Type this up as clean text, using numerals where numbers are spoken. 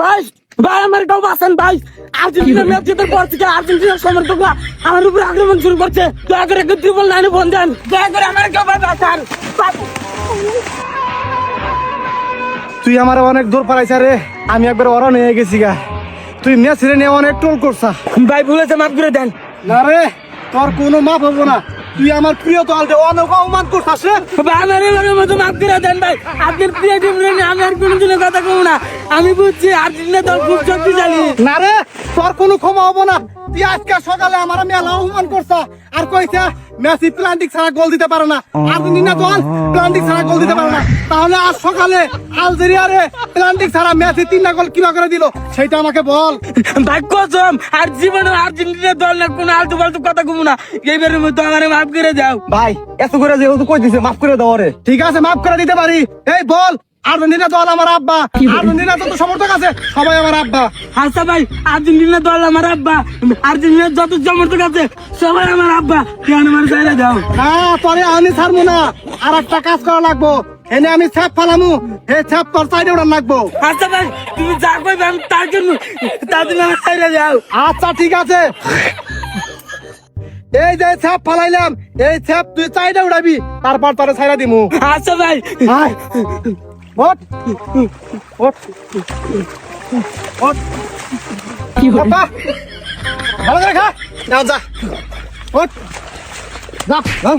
ভাই ভাই আমার গাও বাঁচান ভাই। আর্জেন্টিনা ম্যাচ জেতার পর থেকে আর্জেন্টিনার সমর্থকরা আমার উপরে আক্রমণ শুরু করছে। দয়া করে একটু ট্রিপল নাইনে ফোন দেন, দয়া করে আমার গাও বাঁচান। তুই আমার অনেক দূর পালাইছা রে, আমি একবার ওরা নিয়ে গেছি গা। তুই মেসিরে নিয়ে অনেক টোল করছা। ভাই ভুলেছে, মাফ করে দেন। না রে, তোর কোনো মাপ হবো না। তুই আমার প্রিয় দলকে অনেক অপমান করছাস রে। ভাই আমার এবারের মতো মাফ করে দেন ভাই। আপনার প্রিয় টিম নিয়ে আমি আর কোনোদিনও কথা কমু না। আমি বুঝছি আর্জেন্টিনা দল খুব শক্তিশালী। না রে, তোর কোনো ক্ষমা হবো না। তুই আজকে সকালে আমার মেলা অপমান করছা আর কইছা মেসি প্লান্টিক ছাড়া গোল দিতে পারে না, আর্জেন্টিনা দল প্লান্টিক ছাড়া গোল দিতে পারে না। তাহলে আজ সকালে আলজেরিয়ারে প্লান্টিক ছাড়া মেসি 3টা গোল কিবা করে দিল সেটা আমাকে বল। ভাই কসম আর জীবনে আর্জেন্টিনা দল না কোনো আলতু ফালতু কথা কমু না। এইবারের মতো আমার মাফ করে দাও ভাই। এত করে যেহেতু কই দিছে মাফ করে দাও রে। ঠিক আছে, মাফ করে দিতে পারি। এই বল, আর্জেন্টিনা দল আমার আব্বা। আর্জেন্টিনা যত সমর্থক আছে সবাই আমার আব্বা। আচ্ছা ভাই, আর্জেন্টিনা দল আমার আব্বা, আর্জেন্টিনার যত সমর্থক আছে সবাই আমার আব্বা। কেন আমার চাইলে দাও না, পরে আমি ছাড়বো না। আর একটা কাজ করা লাগবো, এনে আমি ছাপ ফালামু, এই ছাপ তোর সাইডে ওটা লাগবো। আচ্ছা ভাই, তুমি যা কইবে আমি তার জন্য তার জন্য আমার চাইলে দাও। আচ্ছা ঠিক আছে, এই যে ছাপ ফালাইলাম, এই ছাপ তুই সাইডে উড়াবি, তারপর তোরে ছাইড়া দিমু। আচ্ছা ভাই। আয়, ওঠ, ওঠ, ওঠ। বাবা, ভালো করে খা। নাও যা, ওঠ, যা, যা।